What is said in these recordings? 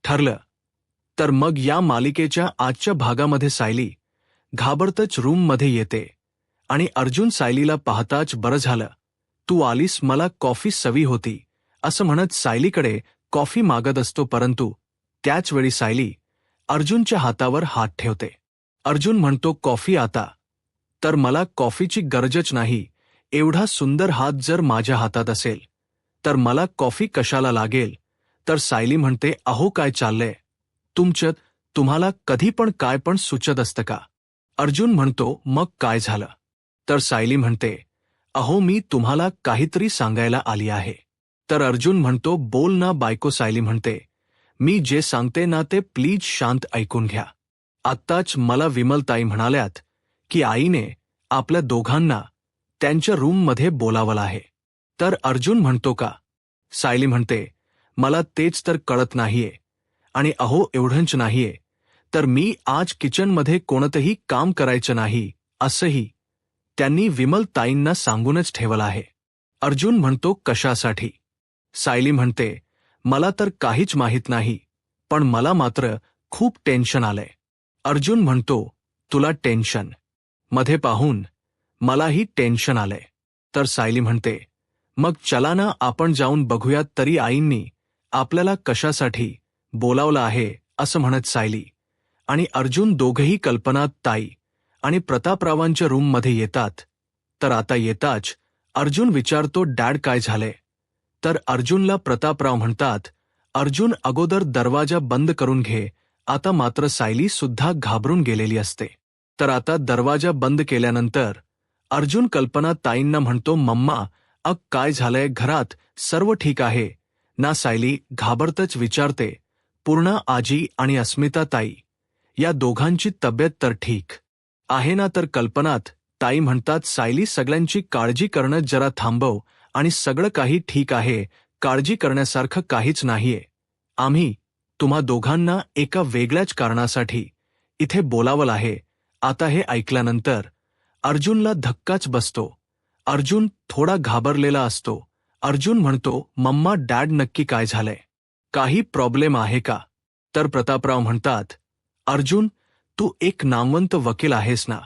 ठरलं. तर मग या मालिकेच्या आजच्या भागामध्ये सायली घाबरतच रूममध्ये येते आणि अर्जुन सायलीला पाहताच बरं झालं, तू आलीस, मला कॉफी सवी होती, असं म्हणत सायलीकडे कॉफी मागत असतो. परंतु त्याच वेळी सायली अर्जुनच्या हातावर हात ठेवते. अर्जुन म्हणतो, कॉफी आता? तर मला कॉफीची गरजच नाही. एवढा सुंदर हात जर माझ्या हातात असेल तर मला कॉफी कशाला लागेल? तर सायली म्हणते, अहो काय चाललंय तुमच्यात? तुम्हाला कधी पण काय पण सुचत असतं का? अर्जुन म्हणतो, मग काय झालं? तर सायली म्हणते, अहो मी तुम्हाला काहीतरी सांगायला आली आहे. तर अर्जुन म्हणतो, बोल ना बायको. सायली म्हणते, मी जे सांगते ना ते प्लीज शांत ऐकून घ्या. आत्ताच मला विमलताई म्हणाल्यात की आईने आपल्या दोघांना त्यांच्या रूममध्ये बोलावलं आहे. तर अर्जुन म्हणतो, का? सायली म्हणते, मला तेच तर कळत नाहीये. आणि अहो एवढंच नाहीये तर मी आज किचनमध्ये कोणतंही काम करायचं नाही असंही त्यांनी विमलताईंना सांगूनच ठेवलं आहे. अर्जुन म्हणतो, कशासाठी? सायली म्हणते, मला तर काहीच माहीत नाही, पण मला मात्र खूप टेन्शन आलंय. अर्जुन म्हणतो, तुला टेन्शन? मध्ये पाहून मलाही टेन्शन आलंय. तर सायली म्हणते, मग चला ना आपण जाऊन बघूयात तरी आईंनी आपल्याला कशासाठी बोलावलं आहे, असं म्हणत सायली आणि अर्जुन दोघंही कल्पना ताई आणि प्रतापरावांच्या रूममध्ये येतात. तर आता येताच अर्जुन विचारतो, डॅड काय झालंय? तर अर्जुनला प्रतापराव म्हणतात, अर्जुन अगोदर दरवाजा बंद करून घे. आता मात्र सायली सुद्धा घाबरून गेलेली असते. तर आता दरवाजा बंद केल्यानंतर अर्जुन कल्पना ताईंना म्हणतो, मम्मा काय झालंय? घरात सर्व ठीक आहे ना? सायली घाबरतच विचारते, पूर्णा आजी आणि अस्मिता ताई या दोघांची तब्येत तर ठीक आहे ना? तर कल्पनात ताई म्हणतात, सायली सगळ्यांची काळजी करणं जरा थांबव आणि सगळं काही ठीक आहे, काळजी करण्यासारखं काहीच नाहीये. आम्ही तुम्हा दोघांना एका वेगळ्याच कारणासाठी इथे बोलावलं आहे. आता हे ऐकल्यानंतर अर्जुनला धक्काच बसतो. अर्जुन थोडा घाबरलेला असतो. अर्जुन म्हणतो, मम्मा डॅड नक्की काय झालंय? काही प्रॉब्लेम आहे का? तर प्रतापराव म्हणतात, अर्जुन तू एक नामवंत वकील आहेस ना,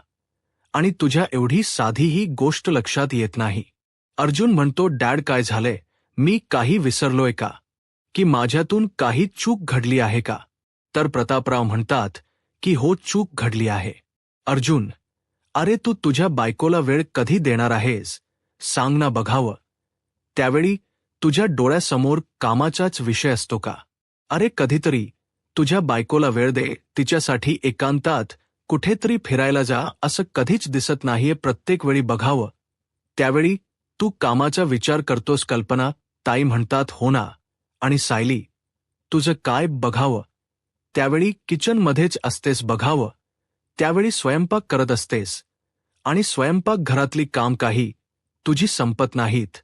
आणि तुझ्या एवढी साधीही गोष्ट लक्षात येत नाही. अर्जुन म्हणतो, डॅड काय झालंय? मी काही विसरलोय का? की माझ्यातून काही चूक घडली आहे का? तर प्रतापराव म्हणतात की हो, चूक घडली आहे. अर्जुन, अरे तू तुझ्या बायकोला वेळ कधी देणार आहेस? सांग ना बघावं. त्यावेळी तुझ्या डोळ्यासमोर कामाचाच विषय असतो का? अरे कधीतरी तुझ्या बायकोला वेळ दे, तिच्यासाठी एकांतात कुठेतरी फिरायला जा. असं कधीच दिसत नाहीये. प्रत्येक वेळी बघावं त्यावेळी तू कामाचा विचार करतोस. कल्पना ताई म्हणतात, हो ना. आणि सायली, तुझं काय बघावं? त्यावेळी किचनमध्येच असतेस. बघावं त्यावेळी स्वयंपाक करत असतेस आणि स्वयंपाक घरातली काम काही तुझी संपत नाहीत.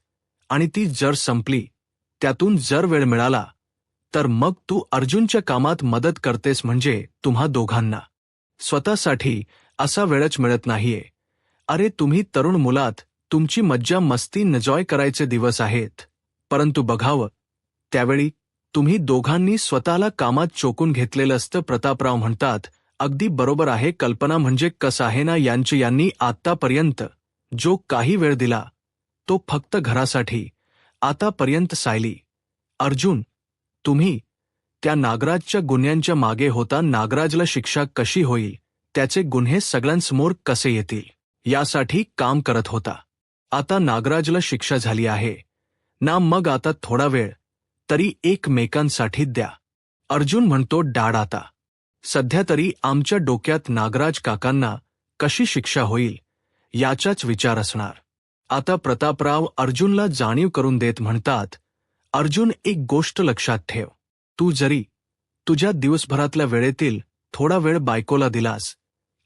आणि ती जर संपली, त्यातून जर वेळ मिळाला तर मग तू अर्जुनच्या कामात मदत करतेस. म्हणजे तुम्हा दोघांना स्वतःसाठी असा वेळच मिळत नाहीये. अरे तुम्ही तरुण मुलात, तुमची मज्जा मस्ती एन्जॉय करायचे दिवस आहेत. परंतु बघावं त्यावेळी तुम्ही दोघांनी स्वतःला कामात चोकून घेतलेलं असतं. प्रतापराव म्हणतात, अगदी बरोबर आहे कल्पना. म्हणजे कसं आहे ना, यांनी आतापर्यंत जो काही वेळ दिला तो फक्त घरासाठी. आतापर्यंत सायली, अर्जुन, तुम्ही त्या नागराजच्या गुन्ह्यांच्या मागे होता. नागराजला शिक्षा कशी होईल, त्याचे गुन्हे सगळ्यांसमोर कसे येतील, यासाठी काम करत होता. आता नागराजला शिक्षा झाली आहे ना, मग आता थोडा वेळ तरी एकमेकांसाठी द्या. अर्जुन म्हणतो, डॅड आता सध्या तरी आमच्या डोक्यात नागराज काकांना कशी शिक्षा होईल याचाच विचार असणार. आता प्रतापराव अर्जुनला जाणीव करून देत म्हणतात, अर्जुन एक गोष्ट लक्षात ठेव. तू जरी तुझ्या दिवसभरातल्या वेळेतील थोडा वेळ बायकोला दिलास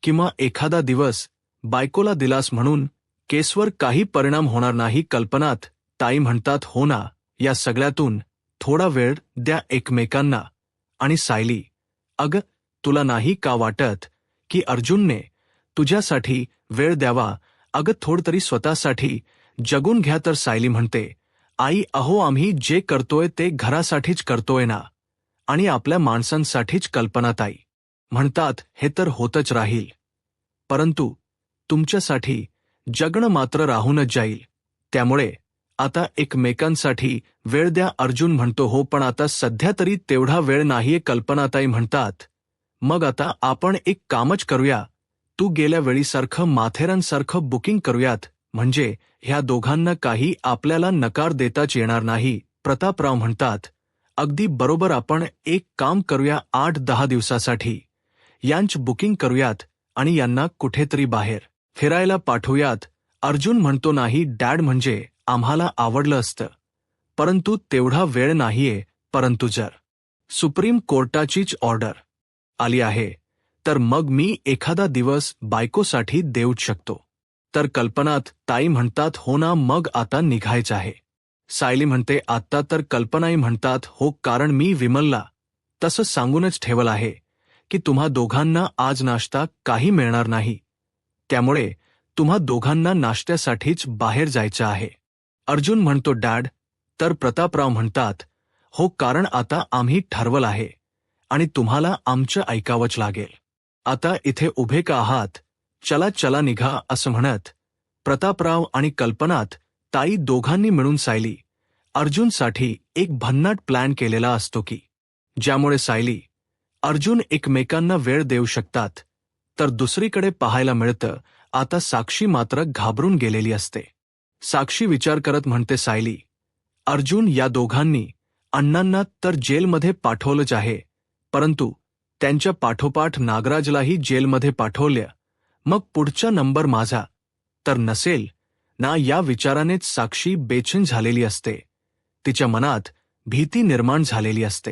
किंवा एखादा दिवस बायकोला दिलास म्हणून केसवर काही परिणाम होणार नाही. कल्पनात ताई म्हणतात, हो ना, या सगळ्यातून थोडा वेळ द्या एकमेकांना. आणि सायली, अगं तुला नाही का वाटत की अर्जुनने तुझ्यासाठी वेळ द्यावा? अगं थोडं तरी स्वतःसाठी जगून घ्या. तर सायली म्हणते, आई अहो आम्ही जे करतोय ते घरासाठीच करतोय ना. आणि आपल्या माणसांसाठीच कल्पनाताई म्हणतात हे तर होतच राहील, परंतु तुमच्यासाठी जगणं मात्र राहूनच जाईल. त्यामुळे आता एकमेकांसाठी वेळ द्या. अर्जुन म्हणतो हो, पण आता सध्या तरी तेवढा वेळ नाहीये. कल्पनाताई म्हणतात मग आता आपण एक कामच करूया, तू गेल्या वेळीसारखं माथेरानसारखं बुकिंग करूयात, म्हणजे ह्या दोघांना काही आपल्याला नकार देताच येणार नाही. प्रतापराव म्हणतात अगदी बरोबर, आपण एक काम करूया, 8-10 दिवसासाठी यांच बुकिंग करूयात आणि यांना कुठेतरी बाहेर फिरायला पाठवूयात. अर्जुन म्हणतो नाही डॅड, म्हणजे आम्हाला आवडलं असतं, परंतु तेवढा वेळ नाहीये. परंतु जर सुप्रीम कोर्टाचीच ऑर्डर आली आहे तर मग मी एखादा दिवस बायकोसाठी देऊच शकतो. तर कल्पनात ताई म्हणतात हो ना, मग आता निघायचं आहे. सायली म्हणते आत्ता तर. कल्पनाई म्हणतात हो, कारण मी विमलला तसं सांगूनच ठेवलं आहे की तुम्हा दोघांना आज नाश्ता काही मिळणार नाही, त्यामुळे तुम्हा दोघांना नाश्त्यासाठीच बाहेर जायचं आहे. अर्जुन म्हणतो डॅड. तर प्रतापराव म्हणतात हो, कारण आता आम्ही ठरवलं आहे आणि तुम्हाला आमचं ऐकावंच लागेल. आता इथे उभे का आहात, चला चला निघा. असं म्हणत प्रतापराव आणि कल्पनात ताई दोघांनी मिळून सायली अर्जुनसाठी एक भन्नाट प्लॅन केलेला असतो की ज्यामुळे सायली अर्जुन एकमेकांना वेळ देऊ शकतात. तर दुसरीकडे पाहायला मिळतं आता साक्षी मात्र घाबरून गेलेली असते. साक्षी विचार करत म्हणते सायली, अर्जुन या दोघांनी अण्णांना तर जेलमध्ये पाठवलंच आहे, परंतु त्यांच्या पाठोपाठ नागराजलाही जेलमध्ये पाठवलं, मग पुढचा नंबर माझा तर नसेल ना. या विचारानेच साक्षी बेचैन झालेली असते. तिच्या मनात भीती निर्माण झालेली असते.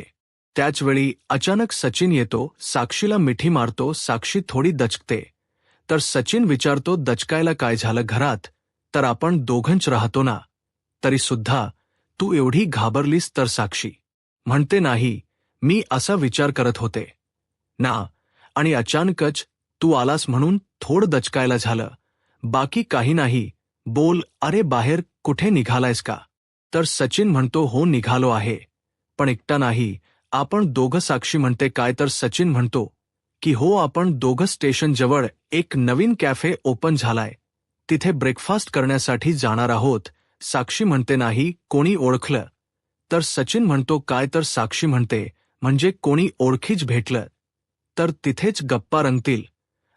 त्याचवेळी अचानक सचिन येतो, साक्षीला मिठी मारतो. साक्षी थोडी दचकते, तर सचिन विचारतो दचकायला काय झालं घरात, तर आपण दोघंच राहतो ना, तरी सुद्धा तू एवढी घाबरलीस. तर साक्षी म्हणते नाही, मी असा विचार करत होते ना, आणि अचानकच तू आलास म्हणून थोडं दचकायला झालं, बाकी काही नाही. बोल, अरे बाहेर कुठे निघालायस का? तर सचिन म्हणतो हो निघालो आहे, पण एकटा नाही, आपण दोघं. साक्षी म्हणते काय? तर सचिन म्हणतो की हो, आपण दोघं स्टेशनजवळ एक नवीन कॅफे ओपन झालाय, तिथे ब्रेकफास्ट करण्यासाठी जाणार आहोत. साक्षी म्हणते नाही, कोणी ओळखलं? तर सचिन म्हणतो काय? तर साक्षी म्हणते म्हणजे कोणी ओळखीच भेटलं तर तिथेच गप्पा रंगतील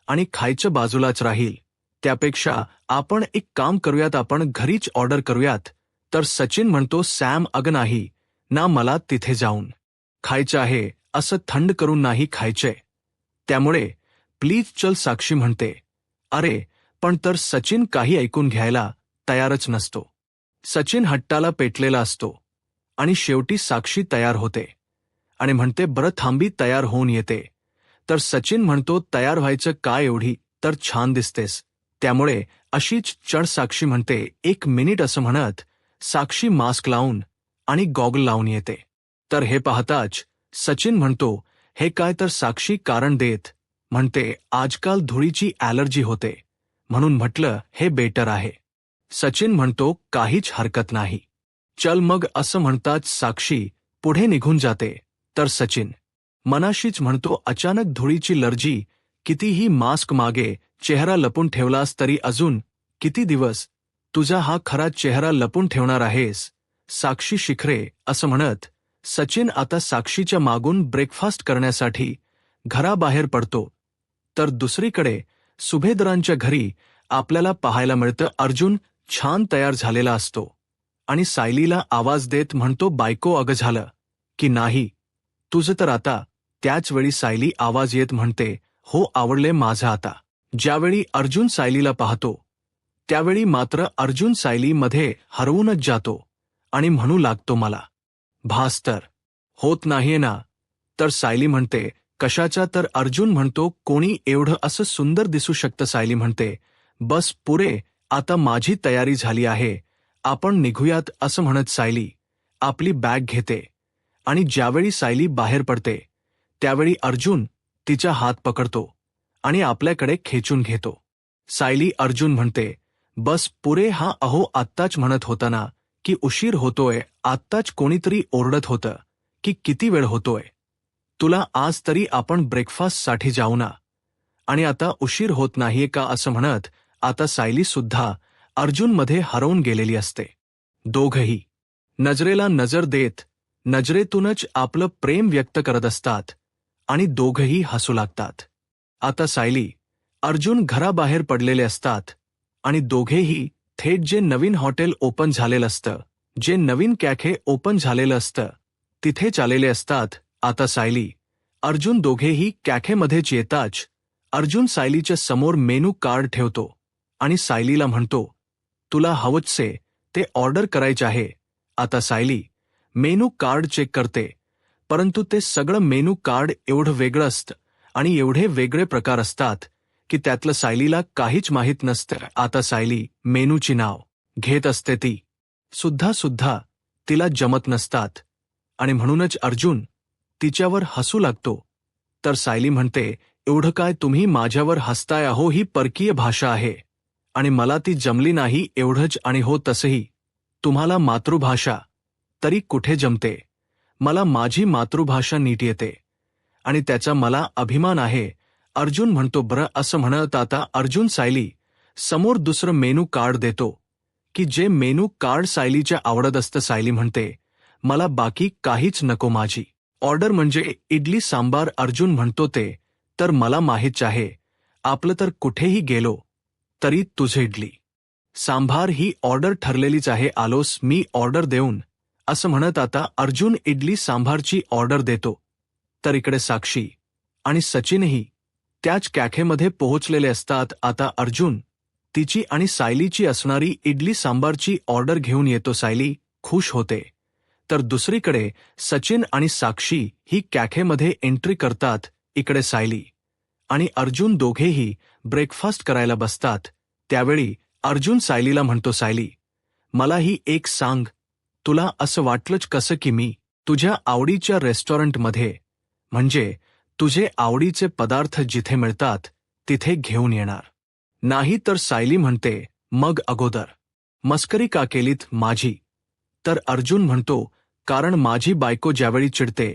आणि खायचं बाजूलाच राहील. त्यापेक्षा आपण एक काम करूयात, आपण घरीच ऑर्डर करूयात. तर सचिन म्हणतो सॅम, अगं नाही ना, मला तिथे जाऊन खायचं आहे, असं थंड करून नाही खायचंय, त्यामुळे प्लीज चल. साक्षी म्हणते अरे पण. तर सचिन काही ऐकून घ्यायला तयारच नसतो. सचिन हट्टाला पेटलेला असतो आणि शेवटी साक्षी तयार होते आणि म्हणते बरं थांबी, तयार होऊन येते. तर सचिन म्हणतो तयार व्हायचं काय, एवढी तर छान दिसतेस, त्यामुळे अशीच चढ. साक्षी म्हणते 1 मिनिट. असं म्हणत साक्षी मास्क लावून आणि गॉगल लावून येते. तर हे पाहताच सचिन म्हणतो हे काय? तर साक्षी कारण देत म्हणते आजकाल धुळीची ॲलर्जी होते, म्हणून म्हटलं हे बेटर आहे. सचिन म्हणतो काहीच हरकत नाही, चल मग. असं म्हणताच साक्षी पुढे निघून जाते. तर सचिन मनाशीच म्हणतो अचानक धुळीची लर्जी, कितीही मास्क मागे चेहरा लपून ठेवलास तरी अजून किती दिवस तुझा हा खरा चेहरा लपून ठेवणार आहेस? साक्षी शिखरे. असं म्हणत सचिन आता साक्षीच्या मागून ब्रेकफास्ट करण्यासाठी घराबाहेर पडतो. तर दुसरीकडे सुभेदारांच्या घरी आपल्याला पाहायला मिळतं अर्जुन छान तयार झालेला असतो आणि सायलीला आवाज देत म्हणतो बायको, अगं झालं की नाही तुझं तर आता? त्याचवेळी सायली आवाज येत म्हणते हो, आवडले माझं आता. ज्यावेळी अर्जुन सायलीला पाहतो त्यावेळी मात्र अर्जुन सायलीमध्ये हरवूनच जातो आणि म्हणू लागतो मला भास तर होत नाहीये ना? तर सायली म्हणते कशाचा? तर अर्जुन म्हणतो कोणी एवढं असं सुंदर दिसू शकतं? सायली म्हणते बस पुरे, आता माझी तयारी झाली आहे, आपण निघूयात. असं म्हणत सायली आपली बॅग घेते आणि ज्यावेळी सायली बाहेर पडते त्यावेळी अर्जुन तिचा हात पकडतो आणि आपल्याकडे खेचून घेतो. सायली अर्जुन म्हणते बस पुरे. हा अहो आत्ताच म्हणत होता ना की उशीर होतोय, आत्ताच कोणीतरी ओरडत होतं की किती वेळ होतोय. तुला आज तरी आपण ब्रेकफास्टसाठी जाऊ ना. आणि आता उशीर होत नाहीये का असं म्हणत आता सायली सुद्धा अर्जुनमध्ये हरवून गेलेली असते. दोघंही नजरेला नजर देत नजरेतूनच आपलं प्रेम व्यक्त करत असतात आणि दोघंही हसू लागतात. आता सायली अर्जुन घराबाहेर पडलेले असतात आणि दोघेही थेट जे नवीन हॉटेल ओपन झालेलं असतं, जे नवीन कॅफे ओपन झालेलं असतं, तिथेच आलेले असतात. आता सायली अर्जुन दोघेही कॅफेमध्येच येताच अर्जुन सायलीच्या समोर मेनू कार्ड ठेवतो आणि सायलीला म्हणतो, तुला हवंचसे ते ऑर्डर करायचे आहे. आता सायली मेनू कार्ड चेक करते, परंतु ते सगळं मेनू कार्ड एवढं वेगळं असतं आणि एवढे वेगळे प्रकार असतात की त्यातलं सायलीला काहीच माहीत नसतं. आता सायली मेनूची नाव घेत असते, ती सुद्धा तिला जमत नसतात आणि म्हणूनच अर्जुन तिच्यावर हसू लागतो. तर सायली म्हणते, एवढं काय तुम्ही माझ्यावर हसताय अहो, ही परकीय भाषा आहे आणि मला ती जमली नाही एवढंच. आणि हो तसंही तुम्हाला मातृभाषा तरी कुठे जमते, मला माझी मातृभाषा नीट येते आणि त्याचा मला अभिमान आहे. अर्जुन म्हणतो, बरं असं म्हणत आता अर्जुन सायली समोर दुसरं मेनू कार्ड देतो की जे मेनू कार्ड सायलीच्या आवडत असतं. सायली म्हणते, मला बाकी काहीच नको, माझी ऑर्डर म्हणजे इडली सांबार. अर्जुन म्हणतो, ते तर मला माहीत आहे, आपलं तर कुठेही गेलो तरी तुझे इडली सांभार ही ऑर्डर ठरलेलीच आहे, आलोस मी ऑर्डर देऊन. असं म्हणत आता अर्जुन इडली सांभारची ऑर्डर देतो. तर इकडे साक्षी आणि सचिनही त्याच कॅफेमध्ये पोहोचलेले असतात. आता अर्जुन तिची आणि सायलीची असणारी इडली सांबारची ऑर्डर घेऊन येतो. सायली खुश होते. तर दुसरीकडे सचिन आणि साक्षी ही कॅफेमध्ये एंट्री करतात. इकडे सायली आणि अर्जुन दोघेही ब्रेकफास्ट करायला बसतात. त्यावेळी अर्जुन सायलीला म्हणतो, सायली मला ही एक सांग, तुला असं वाटलंच कसं की मी तुझ्या आवडीच्या रेस्टॉरंटमध्ये, म्हणजे तुझे आवडीचे पदार्थ जिथे मिळतात तिथे घेऊन येणार नाही? तर सायली म्हणते, मग अगोदर मस्करी का केलीत माझी? तर अर्जुन म्हणतो, कारण माझी बायको ज्यावेळी चिडते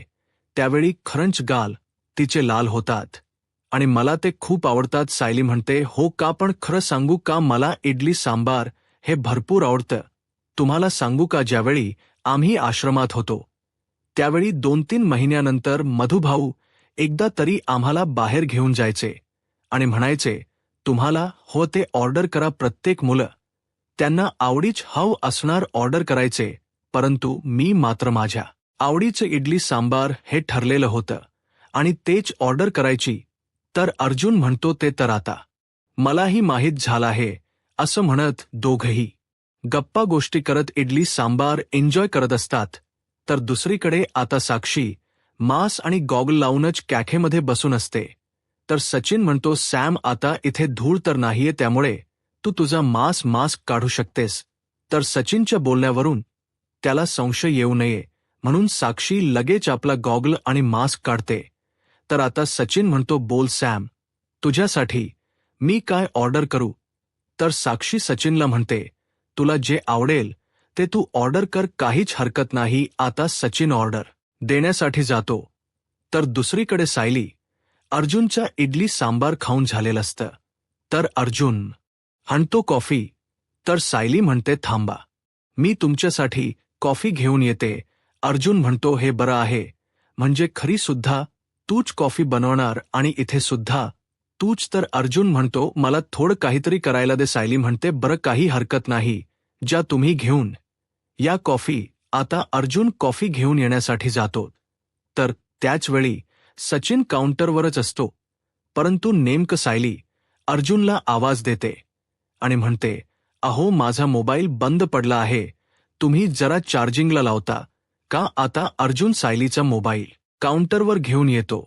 त्यावेळी खरंच गाल तिचे लाल होतात आणि मला ते खूप आवडतात. सायली म्हणते, हो का? पण खरं सांगू का, मला इडली सांबार हे भरपूर आवडतं. तुम्हाला सांगू का, ज्यावेळी आम्ही आश्रमात होतो त्यावेळी 2-3 महिन्यानंतर मधुभाऊ एकदा तरी आम्हाला बाहेर घेऊन जायचे आणि म्हणायचे, तुम्हाला हो ते ऑर्डर करा. प्रत्येक मुलं त्यांना आवडीच हवं असणार ऑर्डर करायचे, परंतु मी मात्र माझ्या आवडीचं इडली सांबार हे ठरलेलं होतं आणि तेच ऑर्डर करायची. तर अर्जुन म्हणतो, ते तर आता मलाही माहीत झालं आहे. असं म्हणत दोघंही गप्पा गोष्टी करत इडली सांबार एन्जॉय करत असतात. तर दुसरीकडे आता साक्षी मास्क आणि गॉगल लावूनच कॅफेमध्ये बसून असते. तर सचिन म्हणतो, सॅम आता इथे धूळ तर नाहीये, त्यामुळे तू तुझा मास्क काढू शकतेस. तर सचिनच्या बोलण्यावरून त्याला संशय येऊ नये म्हणून साक्षी लगेच आपला गॉगल आणि मास्क काढते. तर आता सचिन म्हणतो, बोल सॅम, तुझ्यासाठी मी काय ऑर्डर करू? तर साक्षी सचिनला म्हणते, तुला जे आवडेल ते तू ऑर्डर कर, काहीच हरकत नाही. आता सचिन ऑर्डर देण्यासाठी जातो. तर दुसरीकडे सायली अर्जुनच्या इडली सांबार खाऊन झालेलं असतं. तर अर्जुन हाणतो कॉफी. तर सायली म्हणते, थांबा, मी तुमच्यासाठी कॉफी घेऊन येते. अर्जुन म्हणतो, हे बरं आहे, म्हणजे खरी सुद्धा तूच कॉफी बनवणार आणि इथे सुद्धा तूच? तर अर्जुन म्हणतो, मला थोडं काहीतरी करायला दे. सायली म्हणते, बरं काही हरकत नाही, ज्या तुम्ही घेऊन या कॉफी. आता अर्जुन कॉफी घेऊन येण्यासाठी जातो. तर त्याचवेळी सचिन काउंटरवरच असतो, परंतु नेमकं सायली अर्जुनला आवाज देते आणि म्हणते, अहो माझा मोबाईल बंद पडला आहे, तुम्ही जरा चार्जिंगला लावता का? आता अर्जुन सायलीचा मोबाईल काउंटरवर घेऊन येतो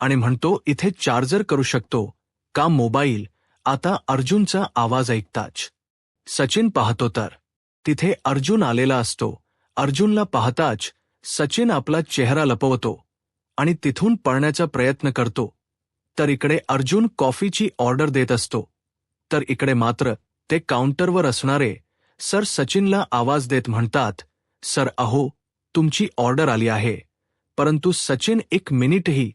आणि म्हणतो, इथे चार्जर करू शकतो का मोबाईल? आता अर्जुनचा आवाज ऐकताच सचिन पाहतो तर तिथे अर्जुन आलेला असतो. अर्जुनला पाहताच सचिन आपला चेहरा लपवतो आणि तिथून पळण्याचा प्रयत्न करतो. तर इकडे अर्जुन कॉफीची ऑर्डर देत असतो. तर इकडे मात्र ते काउंटरवर असणारे सर सचिनला आवाज देत म्हणतात, सर अहो तुमची ऑर्डर आली आहे. परंतु सचिन एक मिनिटही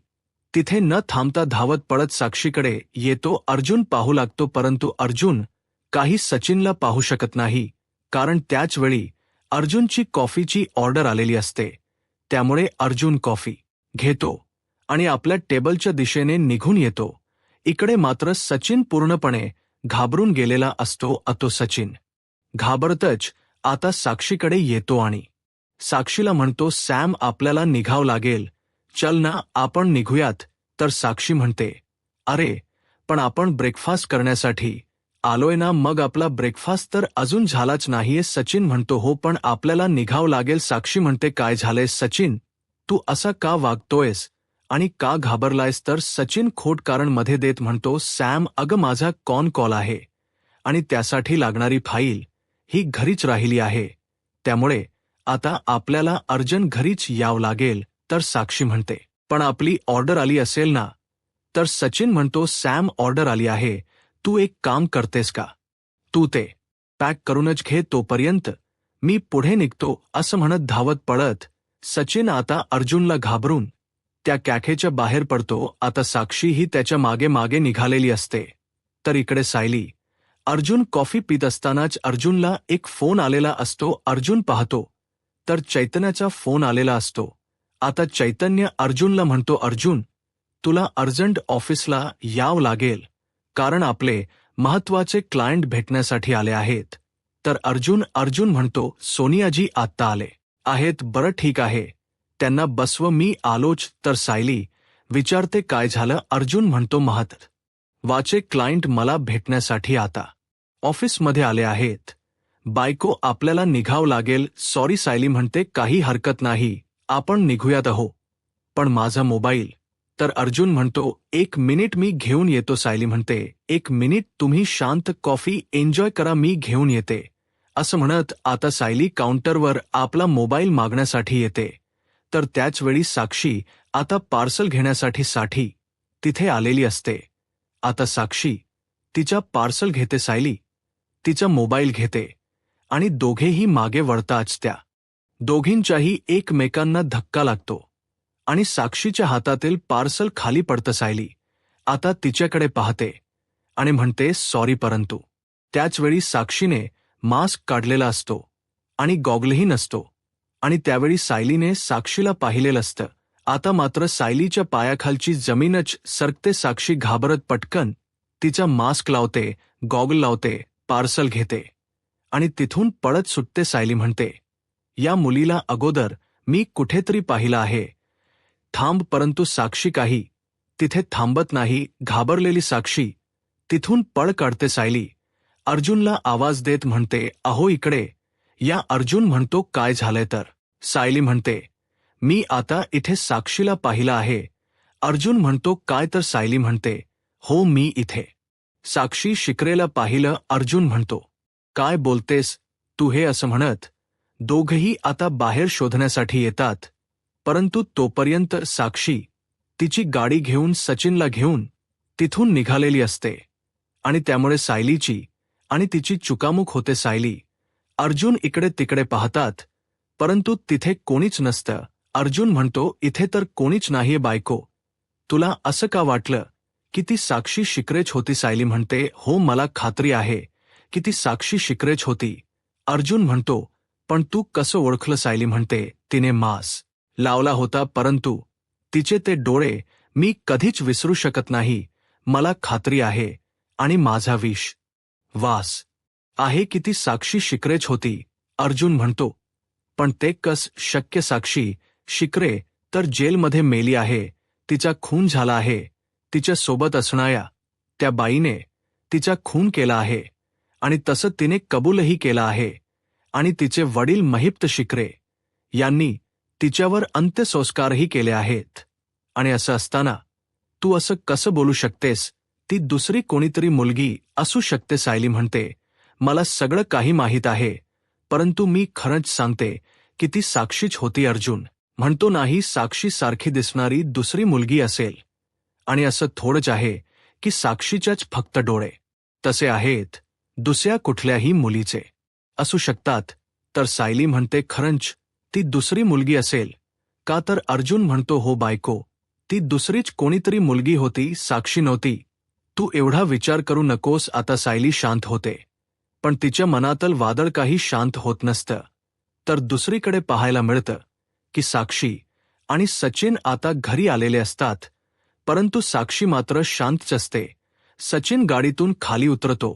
तिथे न थांबता धावत पळत साक्षीकडे येतो. अर्जुन पाहू लागतो, परंतु अर्जुन काही सचिनला पाहू शकत नाही, कारण त्याच वेळी अर्जुनची कॉफीची ऑर्डर आलेली असते. त्यामुळे अर्जुन कॉफी घेतो आणि आपल्या टेबलच्या दिशेने निघून येतो. इकडे मात्र सचिन पूर्णपणे घाबरून गेलेला असतो. तो सचिन घाबरतच आता साक्षीकडे येतो आणि साक्षीला म्हणतो, सॅम आपल्याला निघावं लागेल, चल ना आपण निघूयात. तर साक्षी म्हणते, अरे पण आपण ब्रेकफास्ट करण्यासाठी आलोय ना. मग आपला ब्रेकफास्ट तर अजून झालाच नाहीये. सचिन म्हणतो, हो पण आपल्याला निघावं लागेल. साक्षी म्हणते, काय झालंय सचिन, तू असा का वागतोयस आणि का घाबरलायस. तर सचिन खोट कारण मध्ये देत म्हणतो, सॅम अगं माझा कॉल आहे आणि त्यासाठी लागणारी फाईल ही घरीच राहिली आहे, त्यामुळे आता आपल्याला अर्जंट घरीच यावं लागेल. तर साक्षी म्हणते, पण आपली ऑर्डर आली असेल ना. तर सचिन म्हणतो, सॅम ऑर्डर आली आहे, तू एक काम करतेस का, तू ते पॅक करूनच घे, तोपर्यंत मी पुढे निघतो. असं म्हणत धावत पळत सचिन आता अर्जुनला घाबरून त्या कॅफेच्या बाहेर पडतो. आता साक्षी ही त्याच्या मागे मागे निघालेली असते. तर इकडे सायली अर्जुन कॉफी पित असतानाच अर्जुनला एक फोन आलेला असतो. अर्जुन पाहतो तर चैतन्याचा फोन आलेला असतो. आता चैतन्य अर्जुनला म्हणतो, अर्जुन तुला अर्जंट ऑफिसला यावं लागेल, कारण आपले महत्वाचे क्लायंट भेटण्यासाठी आले आहेत. तर अर्जुन म्हणतो, सोनियाजी आत्ता आले आहेत, बरं ठीक आहे, त्यांना बसव, मी आलोच. तर सायली विचारते, काय झालं. अर्जुन म्हणतो, महत्वाचे क्लायंट मला भेटण्यासाठी आता ऑफिसमध्ये आले आहेत, बायको आपल्याला निघावं लागेल. सॉरी सायली म्हणते, काही हरकत नाही, आपण निघूयात हो, पण माझा मोबाईल. तर अर्जुन म्हणतो, एक मिनिट मी घेऊन येतो. सायली म्हणते, एक मिनिट, तुम्ही शांत कॉफी एन्जॉय करा, मी घेऊन येते. असं म्हणत आता सायली काउंटरवर आपला मोबाईल मागण्यासाठी येते. तर त्याचवेळी साक्षी आता पार्सल घेण्यासाठी तिथे आलेली असते. आता साक्षी तिच्या पार्सल घेते, सायली तिचा मोबाईल घेते आणि दोघेही मागे वळताच त्या दोघींच्याही एकमेकांना धक्का लागतो आणि साक्षीच्या हातातील पार्सल खाली पडतं. सायली आता तिच्याकडे पाहते आणि म्हणते, सॉरी, परंतु त्याचवेळी साक्षीने मास्क काढलेला असतो आणि गॉगलही नसतो आणि त्यावेळी सायलीने साक्षीला पाहिलेलं असतं. आता मात्र सायलीच्या पायाखालची जमीनच सरकते. साक्षी घाबरत पटकन तिचा मास्क लावते, गॉगल लावते, पार्सल घेते आणि तिथून पळत सुटते. सायली म्हणते, या मुलीला अगोदर मी कुठेतरी पाहिलं आहे, थांब. परंतु साक्षी काही तिथे थांबत नाही. घाबरलेली साक्षी तिथून पळ काढते. सायली अर्जुनला आवाज देत म्हणते, अहो इकडे या. अर्जुन म्हणतो, काय झालंय. तर सायली म्हणते, मी आता इथे साक्षीला पाहिलं आहे. अर्जुन म्हणतो, काय. तर सायली म्हणते, हो मी इथे साक्षी शिकरेला पाहिलं. अर्जुन म्हणतो, काय बोलतेस तू हे. असं म्हणत दोघंही आता बाहेर शोधण्यासाठी येतात, परंतु तोपर्यंत साक्षी तिची गाडी घेऊन सचिनला घेऊन तिथून निघालेली असते आणि त्यामुळे सायलीची आणि तिची चुकामुक होते. सायली अर्जुन इकडे तिकडे पाहतात, परंतु तिथे कोणीच नसतं. अर्जुन म्हणतो, इथे तर कोणीच नाहीये बायको, तुला असं का वाटलं की ती साक्षी शिकरेच होती. सायली म्हणते, हो मला खात्री आहे की ती साक्षी शिकरेच होती. अर्जुन म्हणतो, पण तू कसं ओळखलं. सायली म्हणते, तिने मास्क लावला होता, परंतु तिचे ते डोळे मी कधीच विसरू शकत नाही. मला खात्री आहे आणि माझा विश्वास आहे की ती साक्षी शिकरेच होती. अर्जुन म्हणतो, पण ते कस शक्य. साक्षी शिकरे तर जेलमध्ये मेली आहे, तिचा खून झाला आहे, तिच्या सोबत असणाऱ्या त्या बाईने तिचा खून केला आहे आणि तसं तिने कबूलही केला आहे आणि तिचे वडील महिप्त शिकरे यांनी तिच्यावर अंत्यसंस्कारही केले आहेत. आणि असं असताना तू असं कसं बोलू शकतेस. ती दुसरी कोणीतरी मुलगी असू शकते. सायली म्हणते, मला सगळं काही माहीत आहे, परंतु मी खरंच सांगते की ती साक्षीच होती. अर्जुन म्हणतो, नाही, साक्षी सारखी दिसणारी दुसरी मुलगी असेल आणि असं थोडंच आहे की साक्षीच्याच फक्त डोळे तसे आहेत, दुसऱ्या कुठल्याही मुलीचे असू शकतात. तर सायली म्हणते, खरंच ती दुसरी मुलगी असेल का तर अर्जुन म्हणतो हो बायको, ती दुसरीच कोणीतरी मुलगी होती, साक्षी नव्हती. तू एवढा विचार करू नकोस. आता सायली शांत होते. पण तिच्या मनातलं वादळ काही शांत होत नसतं. तर दुसरीकडे पाहायला मिळतं की साक्षी आणि सचिन आता घरी आलेले असतात. परंतु साक्षी मात्र शांतच असते. सचिन गाडीतून खाली उतरतो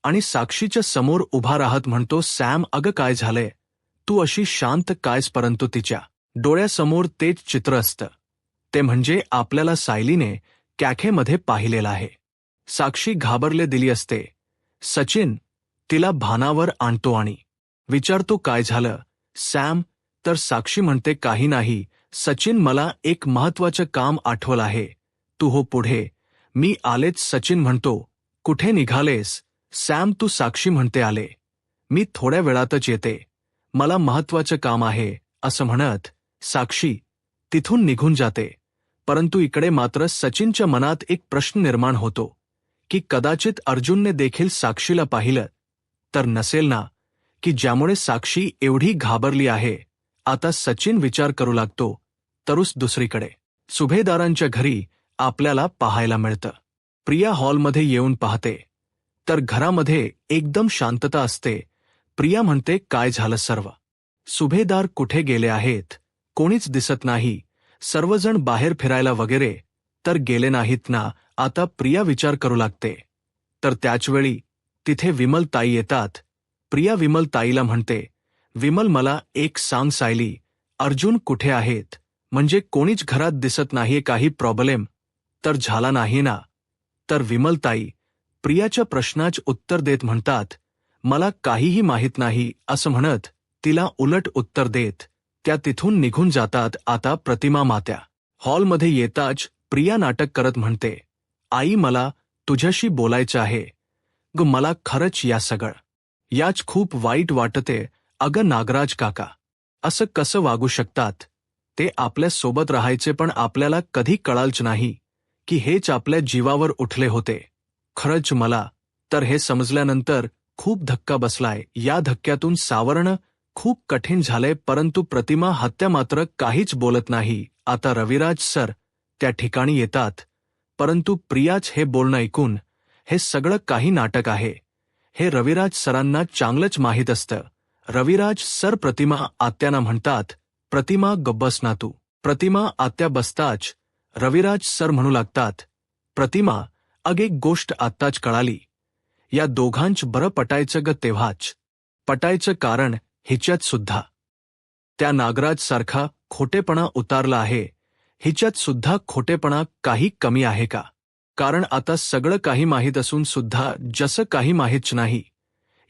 आणि साक्षीच्या समोर उभा राहत म्हणतो, सॅम अगं काय झालंय, तू अशी शांत कायस. परंतु तिच्या डोळ्यासमोर तेच चित्र असतं. ते म्हणजे आपल्याला सायलीने कॅफेमध्ये पाहिलेलं आहे. साक्षी घाबरले दिली असते. सचिन तिला भानावर आणतो आणि विचारतो काय झालं सॅम. तर साक्षी म्हणते काही नाही सचिन, मला एक महत्वाचं काम आठवलं आहे, तू हो पुढे. मी आलेच. सचिन म्हणतो कुठे निघालेस सॅम. तू साक्षी म्हणते आले, मी थोड्या वेळातच येते, मला महत्वाचं काम आहे. असं म्हणत साक्षी तिथून निघून जाते. परंतु इकडे मात्र सचिनच्या मनात एक प्रश्न निर्माण होतो की कदाचित अर्जुनने देखील साक्षीला पाहिलं तर नसेल ना, की ज्यामुळे साक्षी एवढी घाबरली आहे. आता सचिन विचार करू लागतो. तरुस दुसरीकडे सुभेदारांच्या घरी आपल्याला पाहायला मिळतं. प्रिया हॉलमध्ये येऊन पाहते तर घरामध्ये एकदम शांतता असते. प्रिया म्हणते काय झालं सर्व, सुभेदार कुठे गेले आहेत, कोणीच दिसत नाही, सर्वजण बाहेर फिरायला वगैरे तर गेले नाहीत ना. आता प्रिया विचार करू लागते. तर त्याचवेळी तिथे विमल ताई येतात. प्रिया विमल ताईला म्हणते, विमल मला एक सांग सायली, अर्जुन कुठे आहेत, म्हणजे कोणीच घरात दिसत नाहीये, काही प्रॉब्लेम तर झाला नाही ना. तर विमल ताई प्रियाच्या प्रश्नाचं उत्तर देत म्हणतात, मला काहीही माहीत नाही. असं म्हणत तिला उलट उत्तर देत त्या तिथून निघून जातात. आता प्रतिमा मात्या हॉलमध्ये येताच प्रिया नाटक करत म्हणते, आई मला तुझ्याशी बोलायचं आहे ग, मला खरंच याच खूप वाईट वाटते. अगं नागराज काका असं कसं वागू शकतात, ते आपल्या सोबत राहायचे पण आपल्याला कधी कळालच नाही की हेच आपल्या जीवावर उठले होते. खरंच मला तर हे समजल्यानंतर खूप धक्का बसलाय. या धक्क्यातून सावरणं खूप कठीण झालंय. परंतु प्रतिमा हत्या मात्र काहीच बोलत नाही. आता रविराज सर त्या ठिकाणी येतात. परंतु प्रियाच हे बोलणं ऐकून हे सगळं काही नाटक आहे हे रविराज सरांना चांगलंच माहीत असतं. रविराज सर प्रतिमा आत्यांना म्हणतात, प्रतिमा गब्बस ना तू. प्रतिमा आत्या बसताच रविराज सर म्हणू लागतात, प्रतिमा अग एक गोष्ट आत्ताच कळाली, या दोघांच बरं पटायचं ग, तेव्हाच पटायचं, कारण हिच्यात सुद्धा त्या नागराज सारखा खोटेपणा उतारला आहे. हिच्यात सुद्धा खोटेपणा काही कमी आहे का, कारण आता सगळं काही माहीत असून सुद्धा जसं काही माहीतच नाही.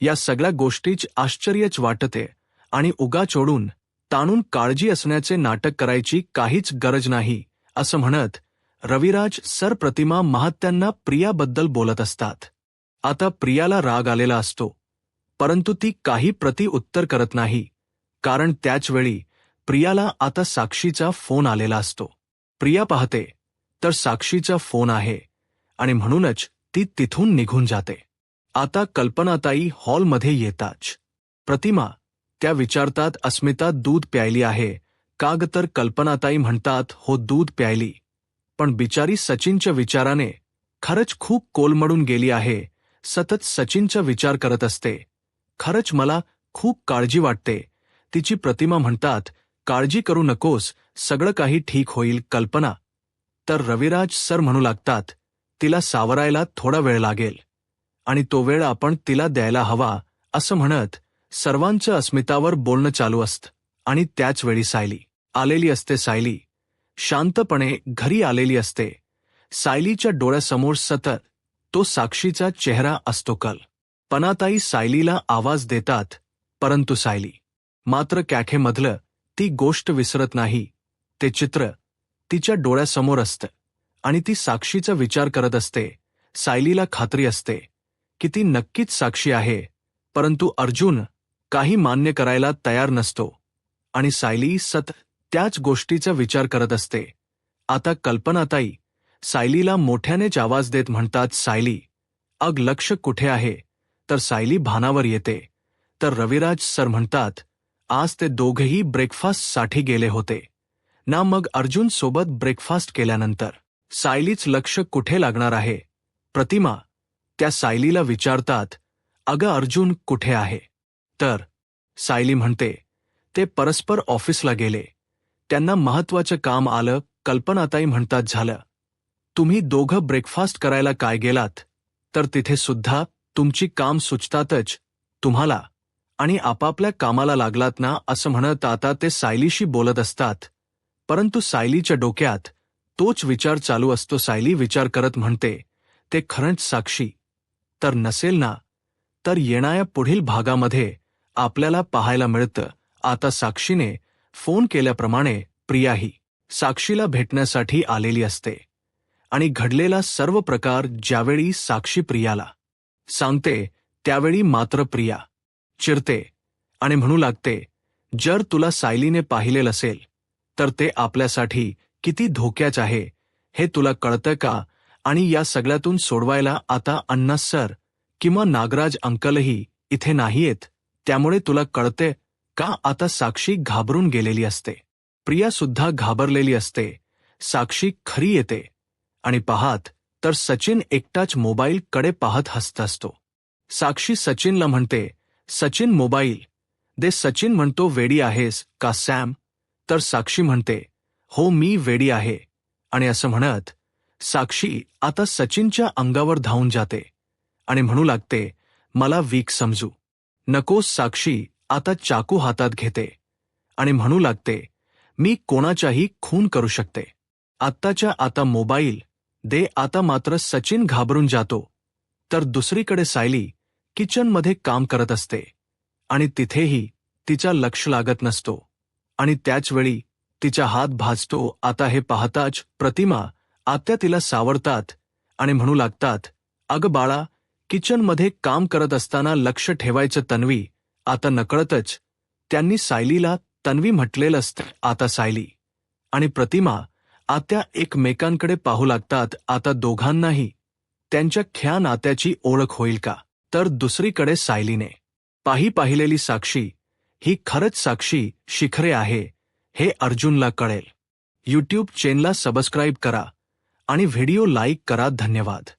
या सगळ्या गोष्टीच आश्चर्यच वाटते आणि उगा चोडून ताणून काळजी असण्याचे नाटक करायची काहीच गरज नाही. असं म्हणत रविराज सर प्रतिमा महात्यांना प्रियाबद्दल बोलत असतात. आता प्रियाला राग आलेला असतो, परंतु ती काही उत्तर करत नाही, कारण त्याचवेळी प्रियाला आता साक्षीचा फोन आलेला असतो. प्रिया पाहते तर साक्षीचा फोन आहे आणि म्हणूनच ती तिथून निघून जाते. आता कल्पनाताई हॉलमध्ये येताच प्रतिमा त्या विचारतात, अस्मिता दूध प्यायली आहे का ग. तर कल्पनाताई म्हणतात, हो दूध प्यायली, पण बिचारी सचिनच्या विचाराने खरंच खूप कोलमडून गेली आहे. सतत सचिनचा विचार करत असते. खरंच मला खूप काळजी वाटते तिची. प्रतिमा म्हणतात, काळजी करू नकोस, सगळं काही ठीक होईल कल्पना. तर रविराज सर म्हणू लागतात, तिला सावरायला थोडा वेळ लागेल आणि तो वेळ आपण तिला द्यायला हवा. असं म्हणत सर्वांचं अस्मितावर बोलणं चालू असतं आणि त्याच वेळी सायली आलेली असते. सायली शांतपणे घरी आलेली असते. सायलीच्या डोळ्यासमोर सतत तो साक्षीचा चेहरा असतो. कल्पनाताई सायलीला आवाज देतात, परंतु सायली मात्र कॅफेमधलं ती गोष्ट विसरत नाही. ते चित्र तिच्या डोळ्यासमोर असतं आणि ती साक्षीचा विचार करत असते. सायलीला खात्री असते की ती नक्कीच साक्षी आहे, परंतु अर्जुन काही मान्य करायला तयार नसतो आणि सायली सतत त्याच गोष्टीचा विचार करत असते. आता कल्पनाताई सायलीला मोठ्यानेच आवाज देत म्हणतात, सायली अग लक्ष कुठे आहे. तर सायली भानावर येते. तर रविराज सर म्हणतात, आज ते दोघेही ब्रेकफास्टसाठी गेले होते. ना मग अर्जुन सोबत ब्रेकफास्ट केल्यानंतर. सायलीच लक्ष कुठे लागणार आहे? प्रतिमा त्या सायलीला विचारतात, अगं अर्जुन कुठे आहे? तर सायली म्हणते, ते परस्पर ऑफिसला गेले. त्यांना महत्वाचं काम आलं. कल्पनाताई म्हणतात, झालं. तुम्ही दोघं ब्रेकफास्ट करायला काय गेलात, तर तिथे सुद्धा तुमची काम सुचतातच तुम्हाला, आणि आपापल्या कामाला लागलात ना असं म्हणत आता ते सायलीशी बोलत असतात. परंतु सायलीच्या डोक्यात तोच विचार चालू असतो. सायली विचार करत म्हणते, ते खरंच साक्षी तर नसेल ना? तर येणाऱ्या पुढील भागामध्ये आपल्याला पाहायला मिळतं, आता साक्षीने फोन केल्याप्रमाणे प्रियाही साक्षीला भेटण्यासाठी आलेली असते आणि घडलेला सर्व प्रकार ज्यावेळी साक्षी प्रियाला सांगते त्यावेळी मात्र प्रिया चिरते आणि म्हणू लागते, जर तुला सायलीने पाहिलेलं असेल तर ते आपल्यासाठी किती धोक्याचं आहे हे तुला कळतं का? आणि या सगळ्यातून सोडवायला आता अण्णा सर किंवा नागराज अंकलही इथे नाहीयेत, त्यामुळे तुला कळते का? आता साक्षी घाबरून गेलेली असते. प्रिया सुद्धा घाबरलेली असते. साक्षी खरी येते आणि पाहात तर सचिन एकटाच मोबाईल कडे पाहत हसत असतो. साक्षी सचिनला म्हणते, सचिन मोबाईल दे. सचिन म्हणतो, वेडी आहेस का सॅम? तर साक्षी म्हणते, हो मी वेडी आहे. आणि असं म्हणत साक्षी आता सचिनच्या अंगावर धावून जाते आणि म्हणू लागते, मला वीक समजू नकोस. साक्षी आता चाकू हातात घेते आणि म्हणू लागते, मी कोणाचाही खून करू शकते. आत्ताच्या आता मोबाईल दे. आता मात्र सचिन घाबरून जातो. तर दुसरीकडे सायली किचनमध्ये काम करत असते आणि तिथेही तिचा लक्ष लागत नसतो आणि त्याचवेळी तिचा हात भाजतो. आता हे पाहताच प्रतिमा आत्या तिला सावरतात आणि म्हणू लागतात, अगं बाळा, किचनमध्ये काम करत असताना लक्ष ठेवायचं तन्वी. आता नकळतच त्यांनी सायलीला तन्वी म्हटलेलं असतं. आता सायली आणि प्रतिमा आत्या एकमेकांकडे पाहू लागतात. आता दोघांनाही त्यांच्या ख्या नात्याची ओळख होईल का? तर दुसरीकडे सायलीने पाहिलेली साक्षी ही खरंच साक्षी शिखरे आहे हे अर्जुनला कळेल. यूट्यूब चॅनलला सबस्क्राईब करा आणि व्हिडिओ लाईक करा. धन्यवाद.